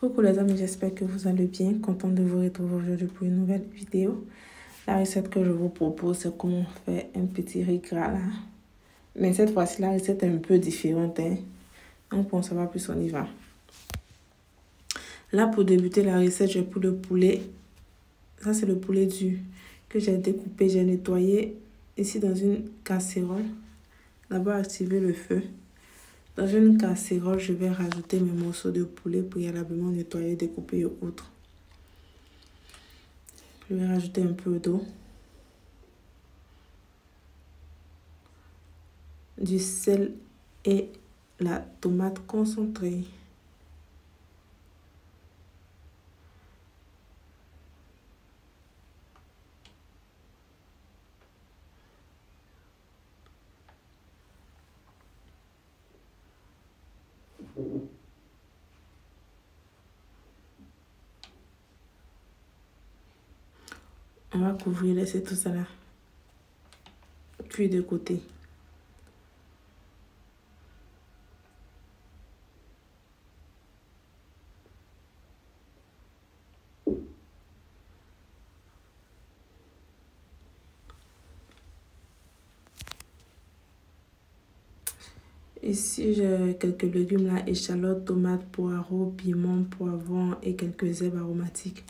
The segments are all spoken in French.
Coucou les amis, j'espère que vous allez bien. Content de vous retrouver aujourd'hui pour une nouvelle vidéo. La recette que je vous propose, c'est comment faire un petit riz gras là. Mais cette fois-ci, la recette est un peu différente. Donc pour en savoir plus, on y va. Là, pour débuter la recette, j'ai pris le poulet. Ça, c'est le poulet dur que j'ai découpé, j'ai nettoyé ici dans une casserole. D'abord, activer le feu. Dans une casserole, je vais rajouter mes morceaux de poulet préalablement nettoyés, découpés et autres. Je vais rajouter un peu d'eau, du sel et la tomate concentrée. On va couvrir, laisser tout ça là. Puis de côté. Ici, j'ai quelques légumes là, échalotes, tomates, poireaux, piments, poivrons et quelques herbes aromatiques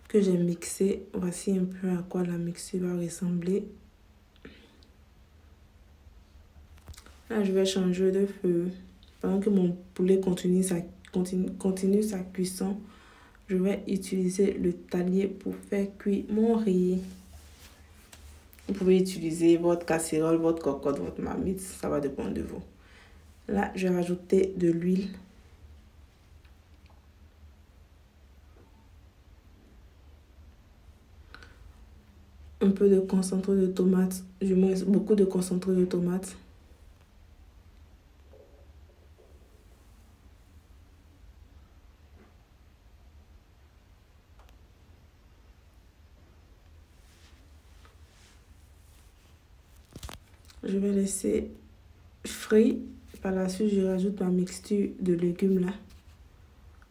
que j'ai mixées. Voici un peu à quoi la mixture va ressembler. Là, je vais changer de feu. Pendant que mon poulet continue sa cuisson, je vais utiliser le talier pour faire cuire mon riz. Vous pouvez utiliser votre casserole, votre cocotte, votre marmite, ça va dépendre de vous. Là, je vais rajouter de l'huile. Un peu de concentré de tomate, du moins beaucoup de concentré de tomate. Je vais laisser frire. Par la suite, je rajoute ma mixture de légumes là.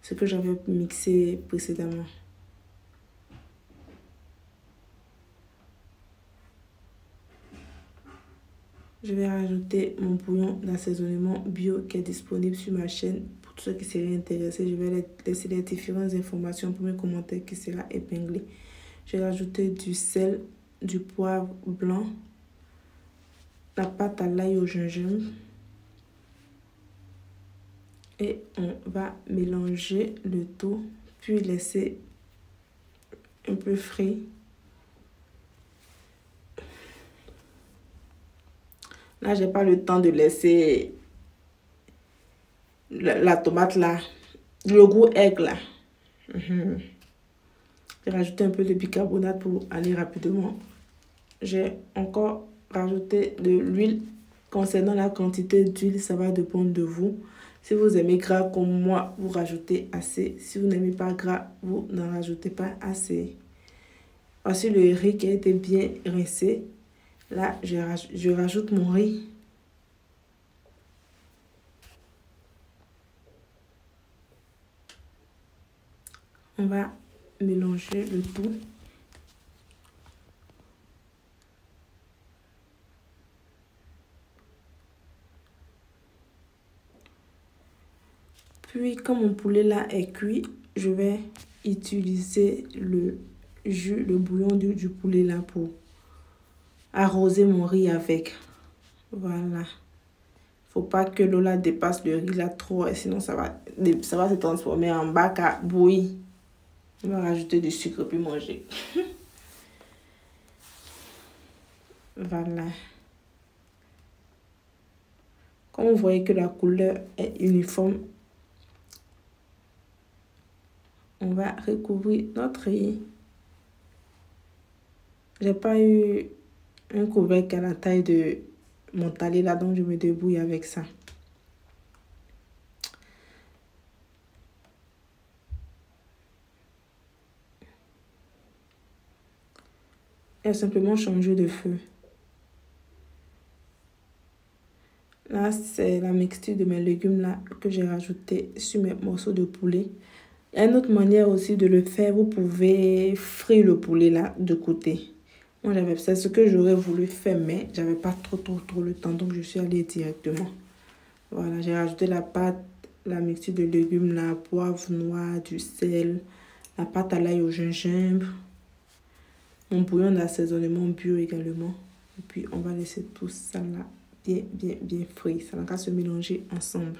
Ce que j'avais mixé précédemment. Je vais rajouter mon bouillon d'assaisonnement bio qui est disponible sur ma chaîne. Pour ceux qui seraient intéressés, je vais laisser les différentes informations pour mes commentaires qui sera épinglé. Je vais rajouter du sel, du poivre blanc, la pâte à l'ail au gingembre. Et on va mélanger le tout, puis laisser un peu frais. Là, j'ai pas le temps de laisser la tomate là, le goût aigre là. J'ai rajouté un peu de bicarbonate pour aller rapidement. J'ai encore rajouté de l'huile. Concernant la quantité d'huile, ça va dépendre de vous. Si vous aimez gras comme moi, vous rajoutez assez. Si vous n'aimez pas gras, vous n'en rajoutez pas assez. Voici le riz qui a été bien rincé. Là, je rajoute mon riz. On va mélanger le tout. Puis, quand mon poulet là est cuit, je vais utiliser le jus, le bouillon du poulet là pour arroser mon riz avec. Voilà. Faut pas que l'eau là dépasse le riz là trop, sinon ça va se transformer en bac à bouillir. On va rajouter du sucre puis manger. Voilà. Comme vous voyez que la couleur est uniforme, on va recouvrir notre riz. J'ai pas eu un couvercle à la taille de mon talier là, donc je me débrouille avec ça. Et simplement changer de feu. Là, c'est la mixture de mes légumes là que j'ai rajouté sur mes morceaux de poulet. Il y a une autre manière aussi de le faire. Vous pouvez frire le poulet là de côté. Moi, c'est ce que j'aurais voulu faire, mais j'avais pas trop le temps. Donc, je suis allée directement. Voilà, j'ai rajouté la pâte, la mixture de légumes, la poivre noire, du sel, la pâte à l'ail au gingembre, mon bouillon d'assaisonnement bio également. Et puis, on va laisser tout ça là bien frit. Ça va se mélanger ensemble.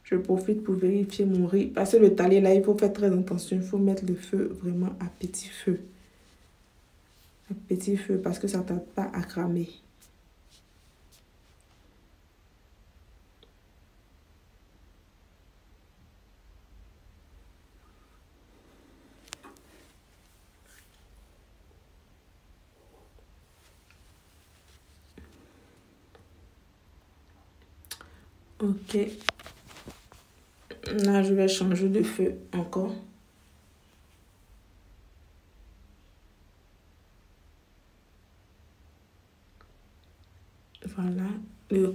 Je profite pour vérifier mon riz. Parce que le talier là, il faut faire très attention. Il faut mettre le feu vraiment à petit feu. À petit feu parce que ça ne tarde pas à cramer. Ok. Là, je vais changer de feu encore. Voilà.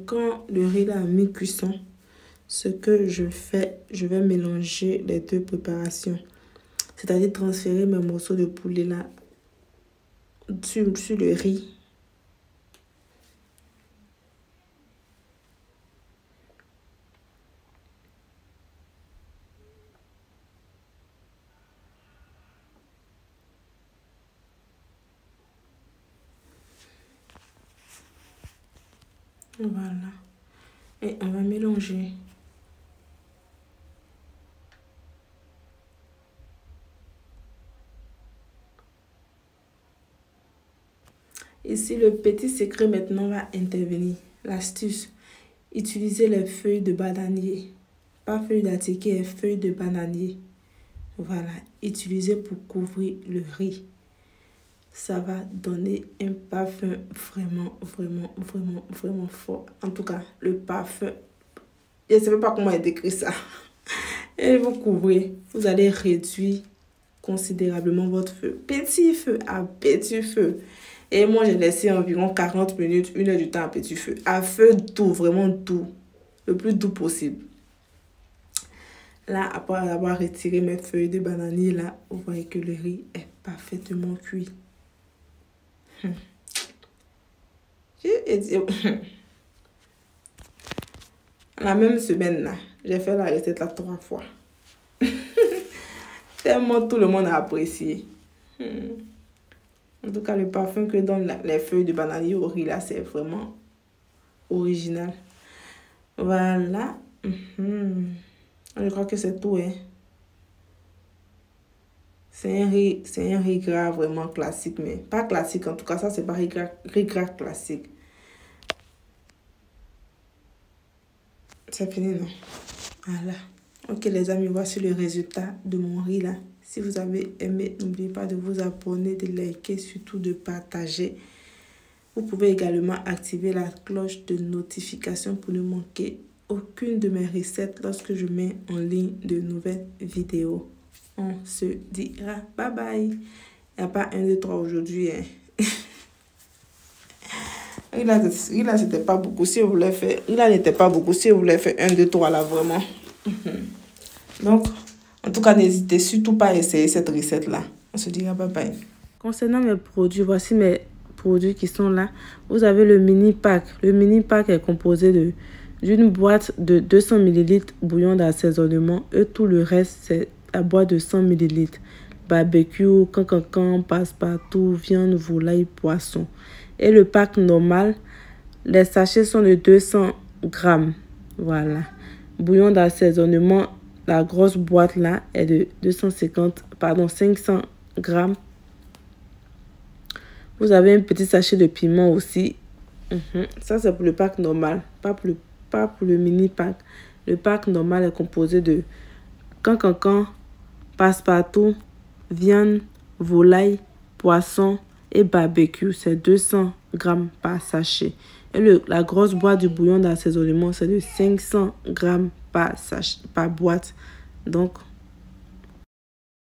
Quand le riz là a mis cuisson, ce que je fais, je vais mélanger les deux préparations. C'est-à-dire transférer mes morceaux de poulet là sur le riz. Voilà. Et on va mélanger. Ici, le petit secret maintenant va intervenir. L'astuce, utilisez les feuilles de bananier. Pas feuilles d'attiqué, feuilles de bananier. Voilà, utilisez pour couvrir le riz. Ça va donner un parfum vraiment fort. En tout cas, le parfum, je ne sais même pas comment décrire ça. Et vous couvrez, vous allez réduire considérablement votre feu. Petit feu à petit feu. Et moi, j'ai laissé environ 40 minutes, 1 heure du temps à petit feu. À feu doux, vraiment doux. Le plus doux possible. Là, après avoir retiré mes feuilles de bananier, là, vous voyez que le riz est parfaitement cuit. La même semaine, là, j'ai fait la recette là 3 fois. Tellement tout le monde a apprécié. En tout cas, le parfum que donnent les feuilles de bananier au riz, là, c'est vraiment original. Voilà. Je crois que c'est tout, hein. C'est un riz gras vraiment classique, mais pas classique. En tout cas, ça, c'est pas riz gras classique. C'est fini, non? Voilà. Ok, les amis, voici le résultat de mon riz, là. Si vous avez aimé, n'oubliez pas de vous abonner, de liker, surtout de partager. Vous pouvez également activer la cloche de notification pour ne manquer aucune de mes recettes lorsque je mets en ligne de nouvelles vidéos. On se dira bye bye. Il n'y a pas 1, 2, 3 aujourd'hui. Hein. Là, c'était pas beaucoup. Si vous voulez faire, là, n'était pas beaucoup. Si vous voulez faire 1, 2, 3 là, vraiment. Donc, en tout cas, n'hésitez surtout pas à essayer cette recette-là. On se dira bye bye. Concernant mes produits, voici mes produits qui sont là. Vous avez le mini pack. Le mini pack est composé d'une boîte de 200 ml bouillon d'assaisonnement et tout le reste, c'est la boîte de 100 ml. Barbecue, cancan, passe-partout, viande, volaille, poisson. Et le pack normal, les sachets sont de 200 grammes. Voilà. Bouillon d'assaisonnement, la grosse boîte là est de 500 grammes. Vous avez un petit sachet de piment aussi. Ça, c'est pour le pack normal, pas pour le mini pack. Le pack normal est composé de cancan, passe-partout, viande, volaille, poisson et barbecue. C'est 200 grammes par sachet. Et la grosse boîte du bouillon d'assaisonnement, c'est de 500 grammes par boîte. Donc,